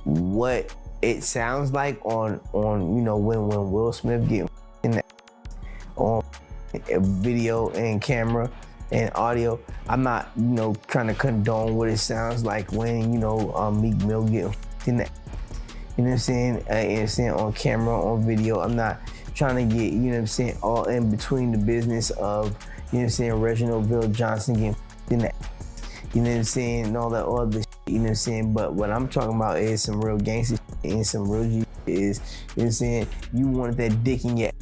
what it sounds like on you know, when Will Smith get in the, on video and camera and audio. I'm not, you know, trying to condone what it sounds like when, you know, Meek Mill get in the, you know what I'm saying? You know what I'm saying, on camera, on video. I'm not trying to get, you know what I'm saying, all in between the business of, you know what I'm saying, Reginald Bill Johnson getting in the, you know what I'm saying, and all that other shit, you know what I'm saying? But what I'm talking about is some real gangster shit and some real G shit is, you know what I'm saying, you wanted that dick in your ass.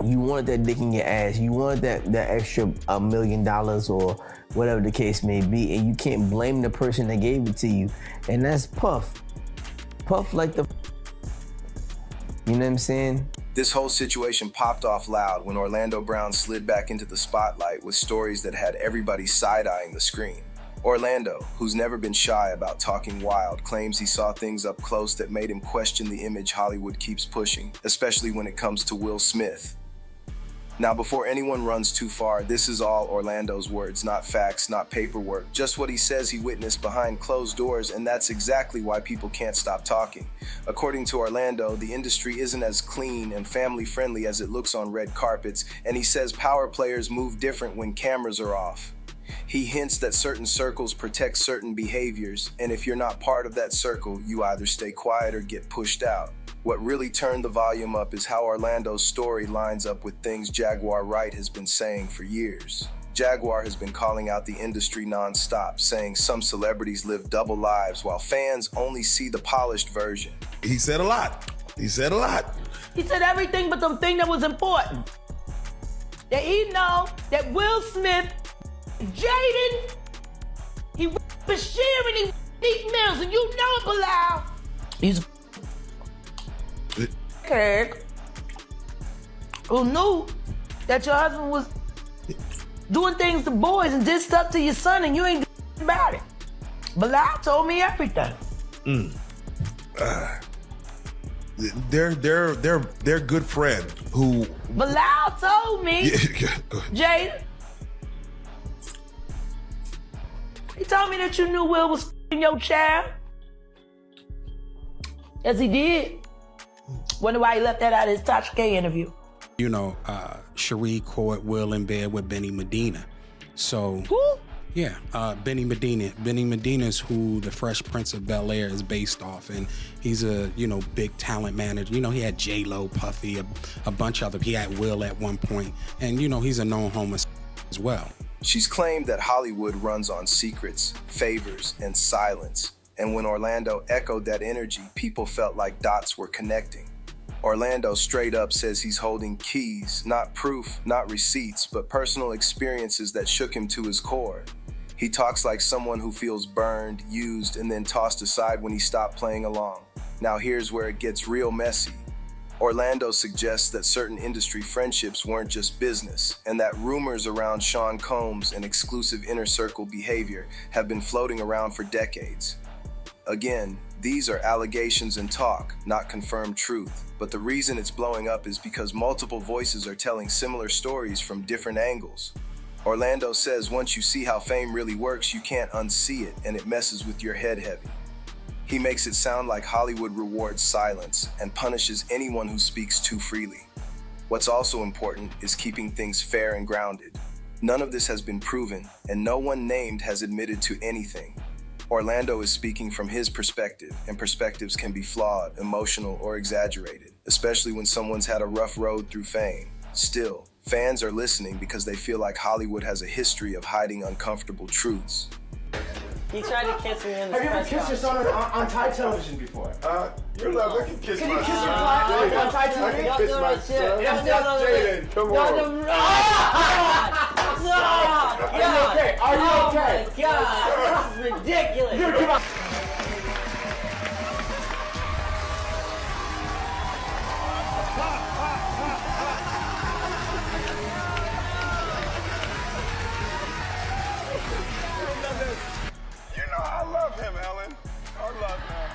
You wanted that dick in your ass. You wanted that extra $1 million or whatever the case may be, and you can't blame the person that gave it to you. And that's Puff. Puff like the, you know what I'm saying? This whole situation popped off loud when Orlando Brown slid back into the spotlight with stories that had everybody side-eyeing the screen. Orlando, who's never been shy about talking wild, claims he saw things up close that made him question the image Hollywood keeps pushing, especially when it comes to Will Smith. Now, before anyone runs too far, this is all Orlando's words, not facts, not paperwork, just what he says he witnessed behind closed doors, and that's exactly why people can't stop talking. According to Orlando, the industry isn't as clean and family-friendly as it looks on red carpets, and he says power players move different when cameras are off. He hints that certain circles protect certain behaviors, and if you're not part of that circle, you either stay quiet or get pushed out. What really turned the volume up is how Orlando's story lines up with things Jaguar Wright has been saying for years. Jaguar has been calling out the industry non-stop, saying some celebrities live double lives while fans only see the polished version. He said a lot. He said a lot. He said everything but the thing that was important. That he know that Will Smith, Jaden, he Bashir and he Meek Mills, and you know it, Bilal. He's kid who knew that your husband was doing things to boys and did stuff to your son, and you ain't doing about it. Bilal told me everything. Their good friend who Bilal told me, Jaden. He told me that you knew Will was f***ing your child. As he did. Wonder why he left that out of his Tasha K interview. You know, Cherie caught Will in bed with Benny Medina. So, who? Yeah, Benny Medina. Benny Medina's who the Fresh Prince of Bel-Air is based off, and he's a, you know, big talent manager. You know, he had J-Lo, Puffy, a bunch of other. He had Will at one point, and you know, he's a known homo as well. She's claimed that Hollywood runs on secrets, favors, and silence. And when Orlando echoed that energy, people felt like dots were connecting. Orlando straight up says he's holding keys, not proof, not receipts, but personal experiences that shook him to his core. He talks like someone who feels burned, used, and then tossed aside when he stopped playing along. Now here's where it gets real messy. Orlando suggests that certain industry friendships weren't just business, and that rumors around Sean Combs and exclusive inner circle behavior have been floating around for decades. Again, these are allegations and talk, not confirmed truth, but the reason it's blowing up is because multiple voices are telling similar stories from different angles. Orlando says once you see how fame really works, you can't unsee it, and it messes with your head heavy. He makes it sound like Hollywood rewards silence and punishes anyone who speaks too freely. What's also important is keeping things fair and grounded. None of this has been proven, and no one named has admitted to anything. Orlando is speaking from his perspective, and perspectives can be flawed, emotional, or exaggerated, especially when someone's had a rough road through fame. Still, fans are listening because they feel like Hollywood has a history of hiding uncomfortable truths. He tried to kiss me in the Have you ever kissed your son on Thai television before? You're allowed. I can kiss Can my you kiss your son. son on Thai television? I can kiss my son. Jaden, come on. Are you okay? Are you okay? Oh my God, this is ridiculous. Dude, come on. You know I love him, Ellen. I love him.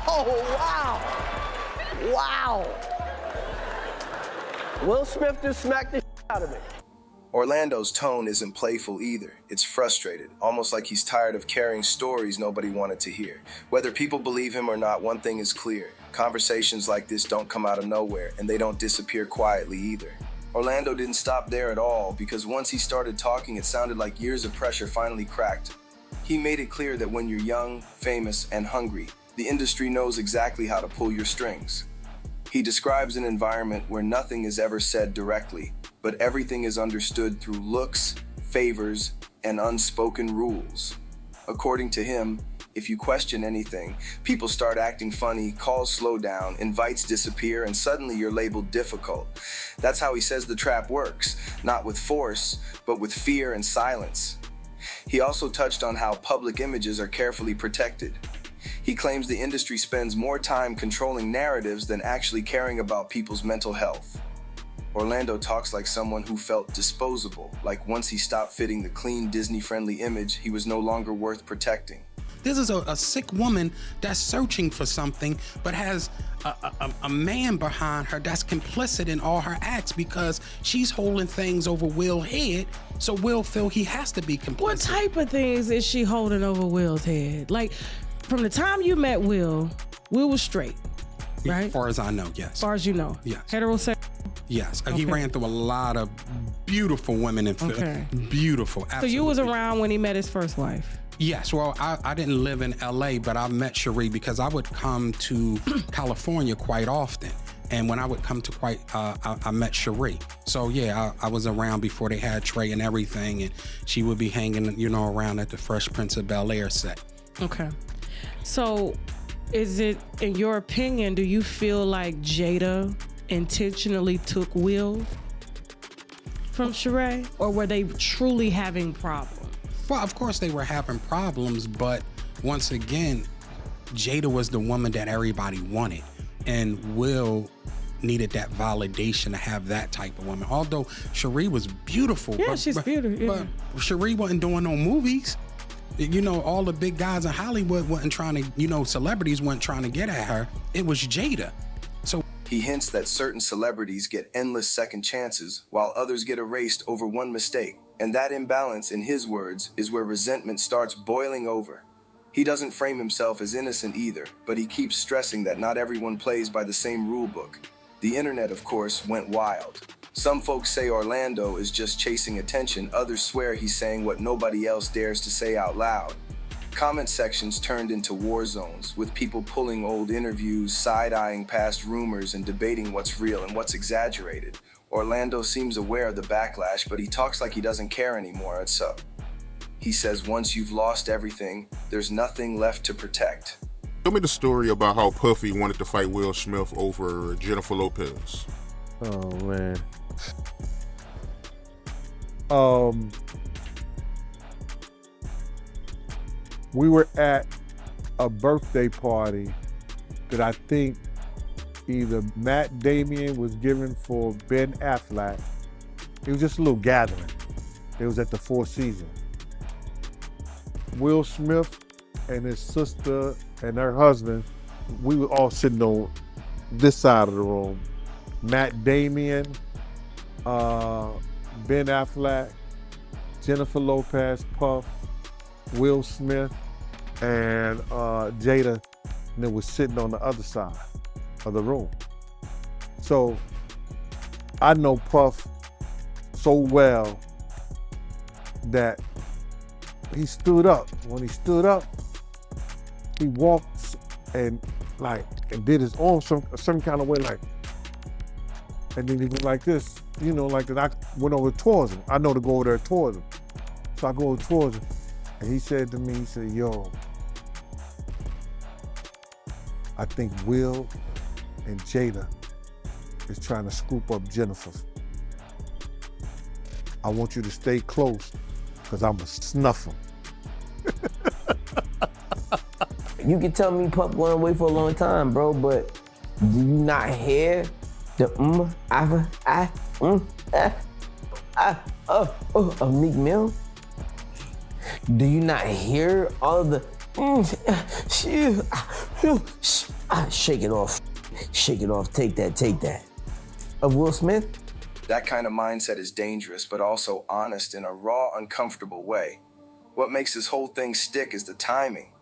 Oh, wow. Wow. Will Smith just smacked the shit out of me. Orlando's tone isn't playful either. It's frustrated, almost like he's tired of carrying stories nobody wanted to hear. Whether people believe him or not, one thing is clear. Conversations like this don't come out of nowhere, and they don't disappear quietly either. Orlando didn't stop there at all, because once he started talking, it sounded like years of pressure finally cracked. He made it clear that when you're young, famous, and hungry, the industry knows exactly how to pull your strings. He describes an environment where nothing is ever said directly, but everything is understood through looks, favors, and unspoken rules. According to him, if you question anything, people start acting funny, calls slow down, invites disappear, and suddenly you're labeled difficult. That's how he says the trap works, not with force, but with fear and silence. He also touched on how public images are carefully protected. He claims the industry spends more time controlling narratives than actually caring about people's mental health. Orlando talks like someone who felt disposable, like once he stopped fitting the clean Disney-friendly image, he was no longer worth protecting. This is a sick woman that's searching for something, but has a man behind her that's complicit in all her acts because she's holding things over Will's head, so Will feel he has to be complicit. What type of things is she holding over Will's head? Like, from the time you met Will was straight, right? As far as I know, yes. As far as you know? Yes. Heterosexual? Yes. Okay. He ran through a lot of beautiful women in film. Okay. Beautiful, absolutely. So you was around when he met his first wife? Yes, well, I didn't live in LA, but I met Cherie because I would come to California quite often. And when I would come to I met Cherie. So yeah, I was around before they had Trey and everything, and she would be hanging, around at the Fresh Prince of Bel-Air set. Okay. So is it, in your opinion, do you feel like Jada intentionally took Will from Sheree, or were they truly having problems? Well, of course they were having problems, but once again, Jada was the woman that everybody wanted, and Will needed that validation to have that type of woman. Although Cherie was beautiful. Yeah, she's beautiful. Yeah. But Cherie wasn't doing no movies. All the big guys in Hollywood wasn't trying to, celebrities weren't trying to get at her. It was Jada. So he hints that certain celebrities get endless second chances while others get erased over one mistake. And that imbalance, in his words, is where resentment starts boiling over. He doesn't frame himself as innocent either, but he keeps stressing that not everyone plays by the same rule book. The internet, of course, went wild. Some folks say Orlando is just chasing attention, others swear he's saying what nobody else dares to say out loud. Comment sections turned into war zones, with people pulling old interviews, side-eyeing past rumors, and debating what's real and what's exaggerated. Orlando seems aware of the backlash, but he talks like he doesn't care anymore. It's up. He says once you've lost everything, there's nothing left to protect. Tell me the story about how Puffy wanted to fight Will Smith over Jennifer Lopez. Oh, man. We were at a birthday party that I think either Matt Damien was giving for Ben Affleck. It was just a little gathering. It was at the Four Seasons. Will Smith and his sister and her husband, we were all sitting on this side of the room. Matt Damien, Ben Affleck, Jennifer Lopez, Puff, Will Smith, and Jada, and it was sitting on the other side of the room. So I know Puff so well that he stood up. When he stood up, he walked and did his arm some kind of way, and then he went like this, like that. I went over towards him. I know to go over there towards him. So I go over towards him, and he said to me, he said, "Yo, I think Will and Jada is trying to scoop up Jennifer. I want you to stay close, because I'm going to snuff him." You can tell me Puff went away for a long time, bro, but do you not hear the of Meek Mill? Do you not hear all of the shake it off, take that of Will Smith? That kind of mindset is dangerous, but also honest in a raw, uncomfortable way. What makes this whole thing stick is the timing.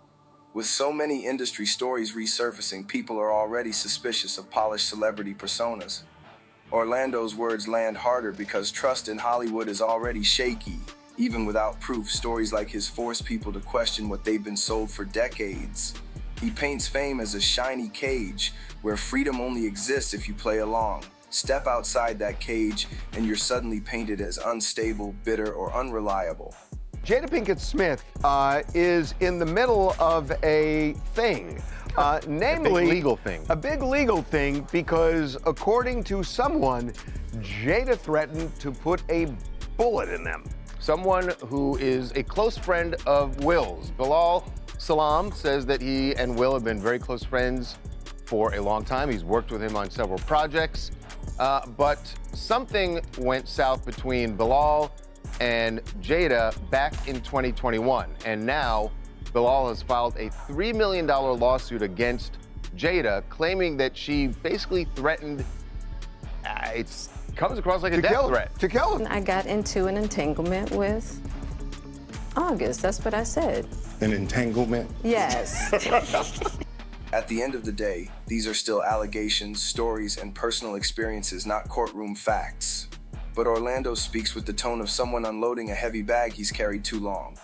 With so many industry stories resurfacing, people are already suspicious of polished celebrity personas. Orlando's words land harder because trust in Hollywood is already shaky. Even without proof, stories like his force people to question what they've been sold for decades. He paints fame as a shiny cage where freedom only exists if you play along. Step outside that cage and you're suddenly painted as unstable, bitter, or unreliable. Jada Pinkett Smith is in the middle of a thing, namely a big legal thing, because according to someone, Jada threatened to put a bullet in them. Someone who is a close friend of Will's. Bilal Salam says that he and Will have been very close friends for a long time. He's worked with him on several projects, but something went south between Bilal and Jada back in 2021. And now Bilal has filed a $3 million lawsuit against Jada, claiming that she basically threatened, it comes across like a death threat. To kill him. I got into an entanglement with August. That's what I said. An entanglement? Yes. At the end of the day, these are still allegations, stories, and personal experiences, not courtroom facts. But Orlando speaks with the tone of someone unloading a heavy bag he's carried too long.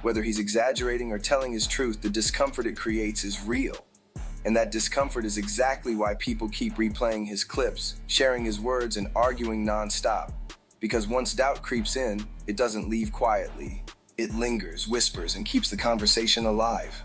Whether he's exaggerating or telling his truth, the discomfort it creates is real. And that discomfort is exactly why people keep replaying his clips, sharing his words, and arguing nonstop. Because once doubt creeps in, it doesn't leave quietly. It lingers, whispers, and keeps the conversation alive.